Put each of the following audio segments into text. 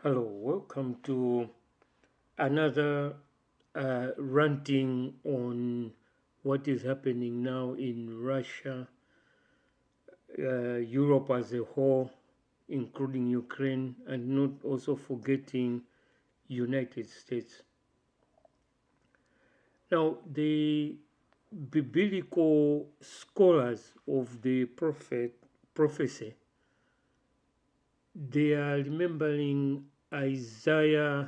Hello, welcome to another ranting on what is happening now in Russia, Europe as a whole, including Ukraine, and not also forgetting United States. Now, the biblical scholars of the prophecy, they are remembering Ezekiel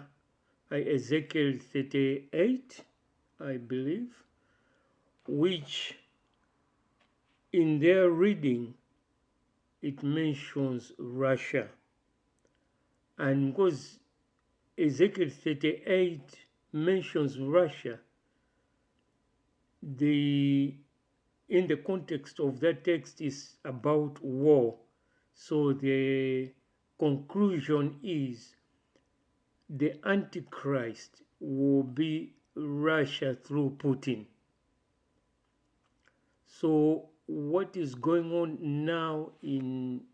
38, I believe, which in their reading it mentions Russia. And because Ezekiel 38 mentions Russia, in the context of that text is about war. So the conclusion is the Antichrist will be Russia through Putin. So what is going on now in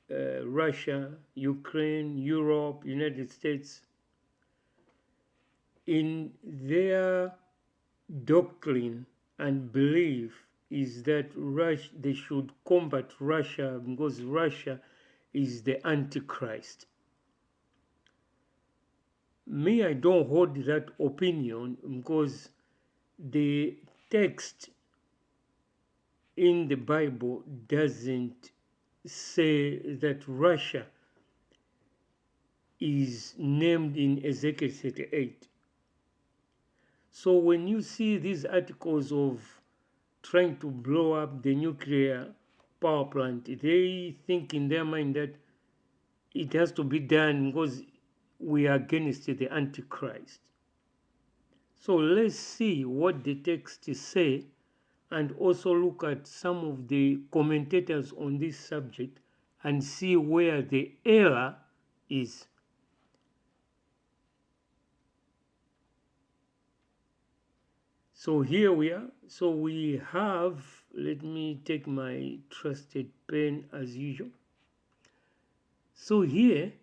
Russia, Ukraine, Europe, United States, in their doctrine and belief is that they should combat Russia because Russia is the Antichrist. Me, I don't hold that opinion because the text in the Bible doesn't say that Russia is named in Ezekiel 38. So when you see these articles of trying to blow up the nuclear power plant, they think in their mind that it has to be done because we are against the Antichrist. So let's see what the text say and also look at some of the commentators on this subject and see where the error is. So here we are. So we have, let me take my trusted pen as usual. So here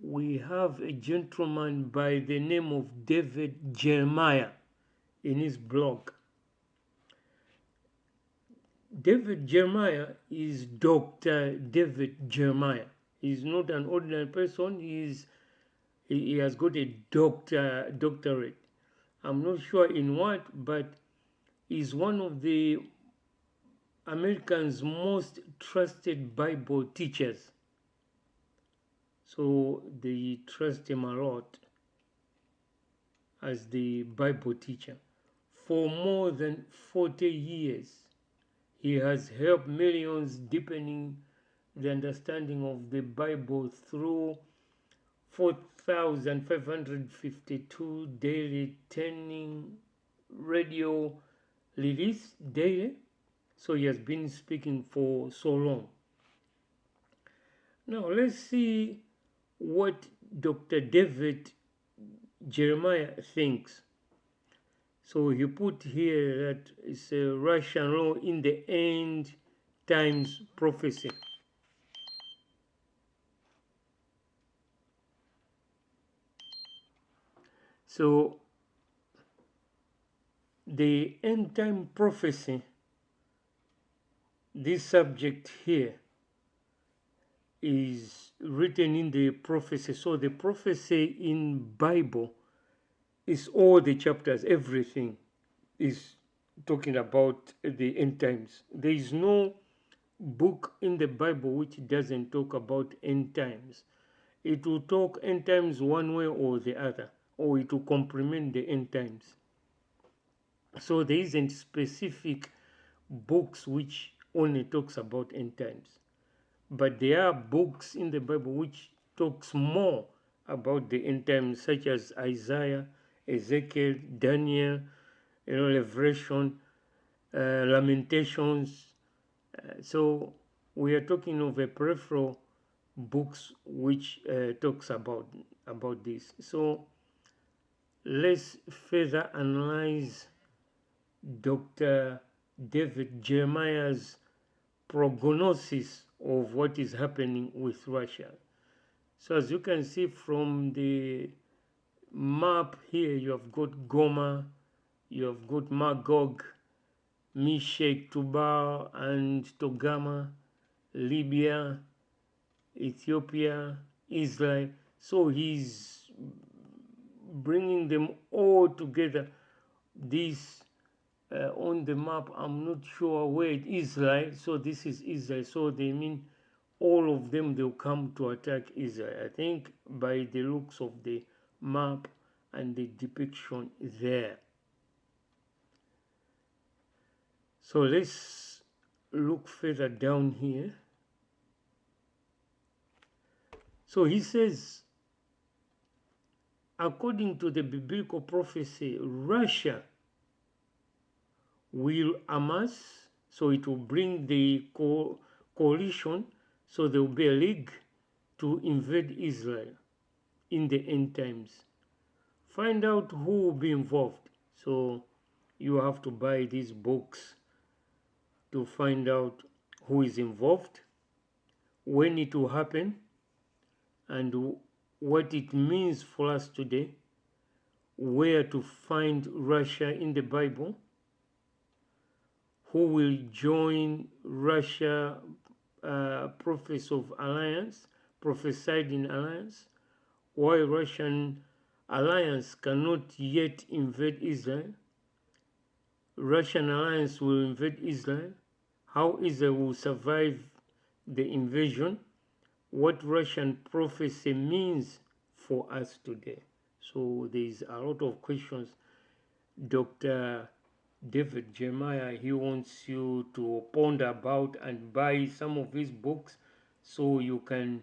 we have a gentleman by the name of David Jeremiah in his blog. David Jeremiah is Dr. David Jeremiah. He's not an ordinary person. He has got a doctorate. I'm not sure in what, but he's one of the Americans' most trusted Bible teachers. So they trust him a lot as the Bible teacher. For more than 40 years, he has helped millions deepening the understanding of the Bible through 4,552 daily turning radio release daily. So he has been speaking for so long. Now let's see what Dr. David Jeremiah thinks. So he put here that it's a Russian law in the end times prophecy. So the end time prophecy, this subject here is written in the prophecy. So the prophecy in Bible is all the chapters, everything is talking about the end times. There is no book in the Bible which doesn't talk about end times. It will talk end times one way or the other, or it will complement the end times. So there isn't specific books which only talks about end times. But there are books in the Bible which talks more about the end times, such as Isaiah, Ezekiel, Daniel, Revelation, Lamentations. So we are talking of a peripheral books which talks about this. So let's further analyze Dr. David Jeremiah's prognosis of what is happening with Russia. So as you can see from the map here, you have got Goma, you have got Magog, Meshech, Tubal, and Togama, Libya, Ethiopia, Israel. So he's bringing them all together. This on the map, I'm not sure where it is Israel. So this is Israel. So they mean all of them, they'll come to attack Israel. I think by the looks of the map and the depiction there. So let's look further down here. So he says, according to the biblical prophecy, Russia will amass, so it will bring the coalition, so there will be a league to invade Israel in the end times. Find out who will be involved. So you have to buy these books to find out who is involved, when it will happen, and what it means for us today, where to find Russia in the Bible, who will join Russia, prophets of alliance, prophesied in alliance, why Russian alliance cannot yet invade Israel, Russian alliance will invade Israel, how Israel will survive the invasion, what Russian prophecy means for us today. So there's a lot of questions. Dr. David Jeremiah, he wants you to ponder about and buy some of his books so you can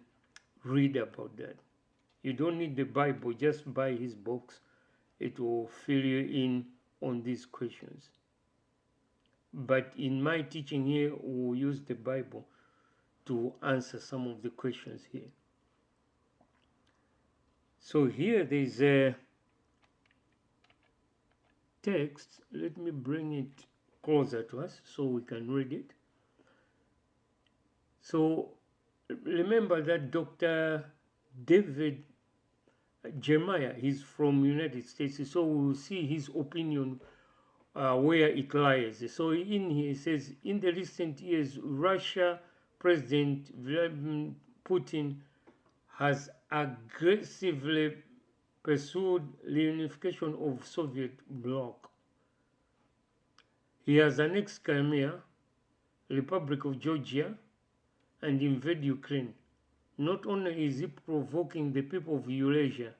read about that. You don't need the Bible, just buy his books. It will fill you in on these questions. But in my teaching here, we'll use the Bible to answer some of the questions here. So here there's a text. Let me bring it closer to us so we can read it. So remember that Dr. David Jeremiah, he's from United States, so we'll see his opinion where it lies. So in here it says, in the recent years, Russia President Vladimir Putin has aggressively pursued reunification of Soviet bloc. He has annexed Crimea, Republic of Georgia, and invaded Ukraine. Not only is he provoking the people of Eurasia,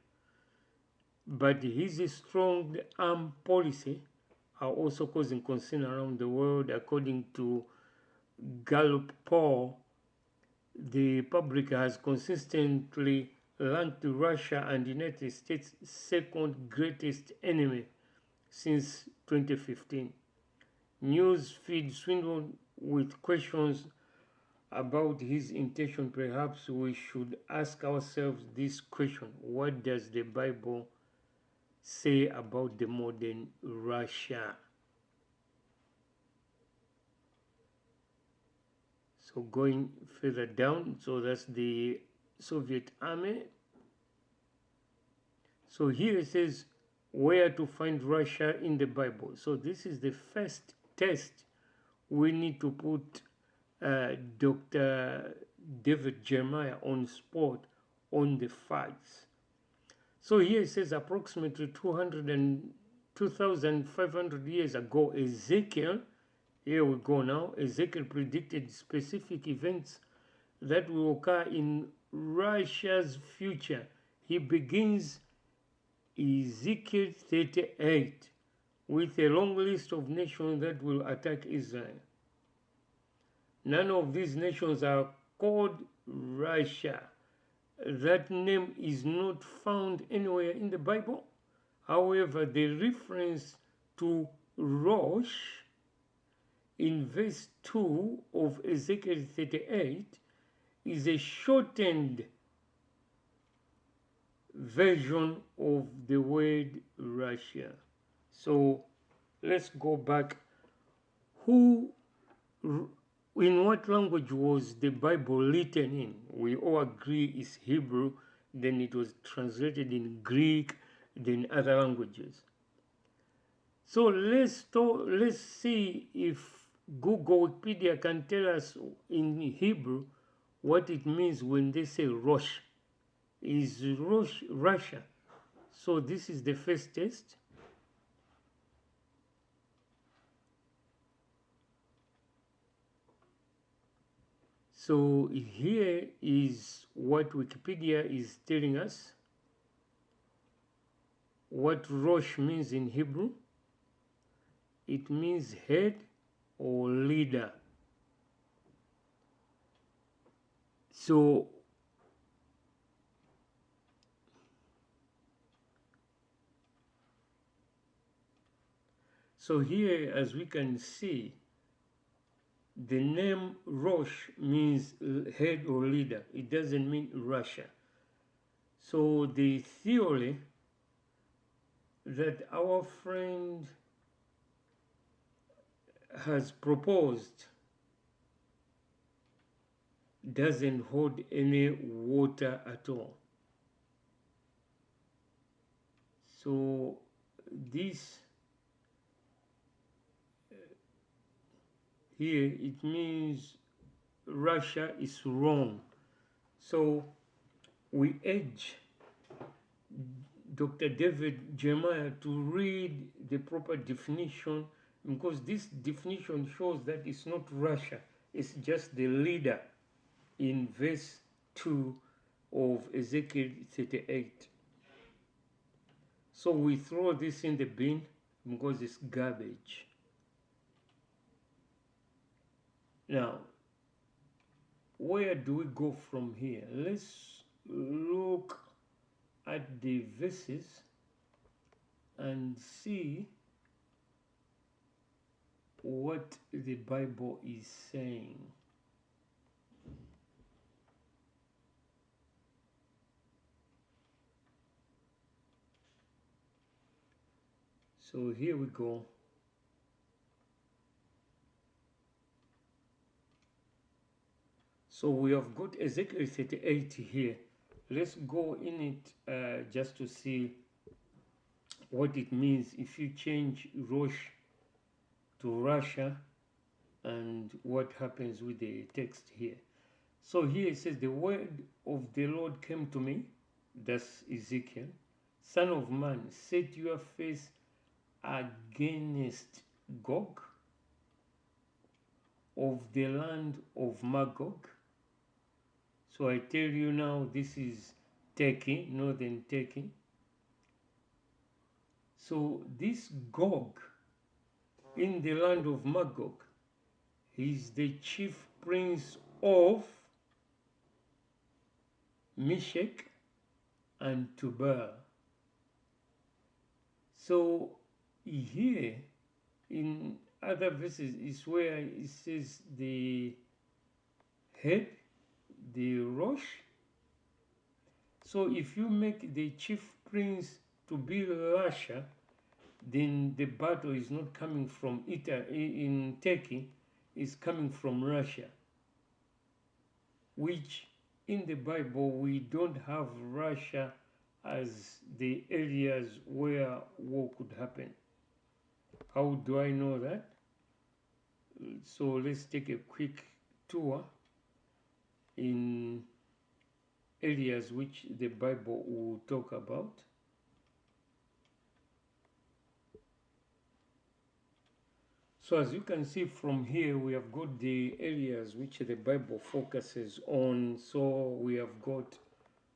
but his strong arm policy are also causing concern around the world. According to Gallup poll, the public has consistently ranked Russia and the United States second greatest enemy since 2015. News feed swindled with questions about his intention. Perhaps we should ask ourselves this question: what does the Bible say about the modern Russia? So going further down, so that's the Soviet army. So here it says where to find Russia in the Bible. So this is the first test we need to put Dr. David Jeremiah on spot on the facts. So here it says approximately 2,500 years ago, Ezekiel, here we go now, Ezekiel predicted specific events that will occur in Russia's future. He begins Ezekiel 38 with a long list of nations that will attack Israel. None of these nations are called Russia. That name is not found anywhere in the Bible. However, the reference to Rosh in verse 2 of Ezekiel 38 is a shortened version of the word Russia. So let's go back. Who In what language was the Bible written in? We all agree it's Hebrew, then it was translated in Greek, then other languages. So let's see if Google Wikipedia can tell us in Hebrew what it means when they say Rosh. Is Rosh Russia? So this is the first test. So here is what Wikipedia is telling us, what Rosh means in Hebrew. It means head or leader. So here, as we can see, the name Rosh means head or leader. It doesn't mean Russia. So the theory that our friend has proposed doesn't hold any water at all. So this here, it means Russia is wrong. So we urge Dr. David Jeremiah to read the proper definition, because this definition shows that it's not Russia, it's just the leader in verse 2 of Ezekiel 38. So we throw this in the bin because it's garbage. Now, where do we go from here? Let's look at the verses and see what the Bible is saying. So here we go. So we have got Ezekiel 38 here. Let's go in it just to see what it means if you change Rosh to Russia and what happens with the text here. So here it says, the word of the Lord came to me, that's Ezekiel, Son of man, set your face against Gog of the land of Magog. So I tell you now, this is Turkey, northern Turkey. So this Gog in the land of Magog, he's the chief prince of Meshech and Tubal. So here in other verses is where it says the head, the Rosh. So if you make the chief prince to be Russia, then the battle is not coming from Italy in Turkey, it's coming from Russia, which in the Bible we don't have Russia as the areas where war could happen. How do I know that? So let's take a quick tour in areas which the Bible will talk about. So as you can see from here, we have got the areas which the Bible focuses on. So we have got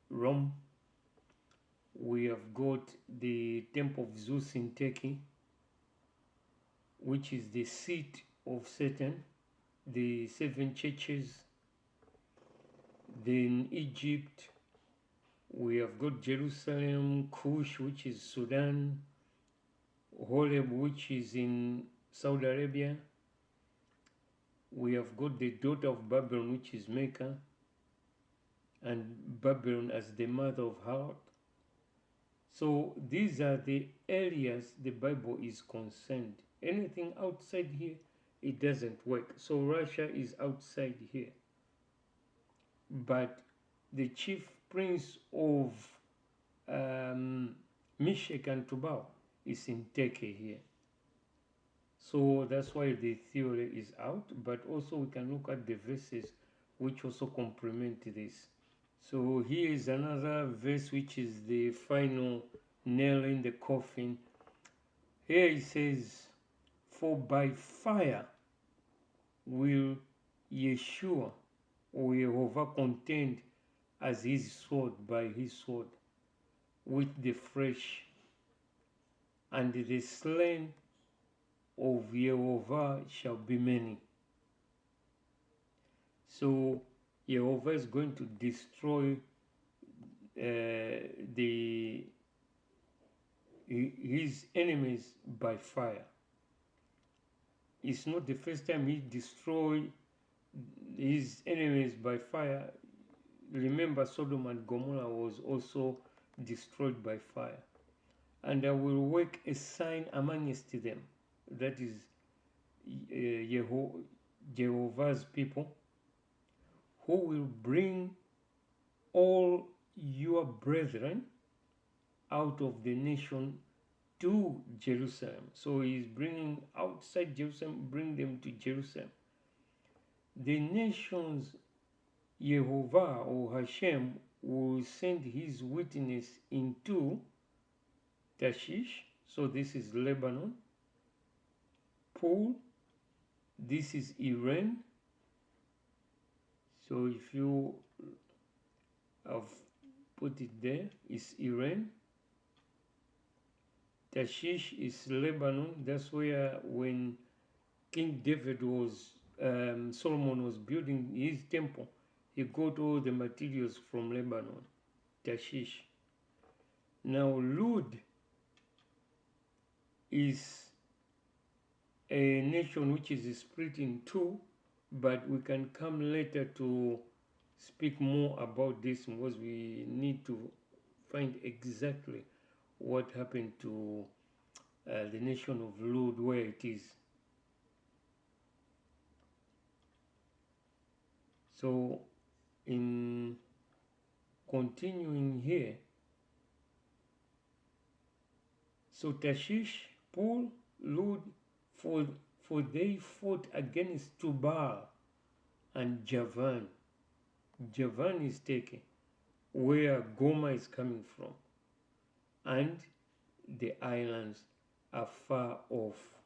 Rome, we have got the Temple of Zeus in Turkey, which is the seat of Satan, the 7 churches. Then Egypt, we have got Jerusalem, Cush, which is Sudan, Horeb, which is in Saudi Arabia. We have got the daughter of Babylon, which is Mecca, and Babylon as the mother of harlot. So these are the areas the Bible is concerned. Anything outside here it doesn't work. So Russia is outside here. But the chief prince of Meshach and Tubal is in Turkey here. So that's why the theory is out, but also we can look at the verses which also complement this. So here is another verse which is the final nail in the coffin. Here it says, "For by fire will Yeshua or Jehovah contend as his sword by his sword with the flesh, and the slain of Jehovah shall be many." So Jehovah is going to destroy his enemies by fire. It's not the first time he destroyed his enemies by fire. Remember, Sodom and Gomorrah was also destroyed by fire. "And I will work a sign amongst them," that is Jehovah's people, "who will bring all your brethren out of the nation to Jerusalem." So he is bringing outside Jerusalem, bring them to Jerusalem. The nations, Jehovah or Hashem, will send his witness into Tarshish. So this is Lebanon. Pool, this is Iran. So if you have put it there, it's Iran. Tarshish is Lebanon. That's where when King David was, Solomon was building his temple, he got all the materials from Lebanon, Tarshish. Now Lud is a nation which is split in two, but we can come later to speak more about this because we need to find exactly what happened to the nation of Lud, where it is. So in continuing here, so Tarshish, Pool, Lud, for they fought against Tubal and Javan. Javan is taken, where Goma is coming from, and the islands are far off.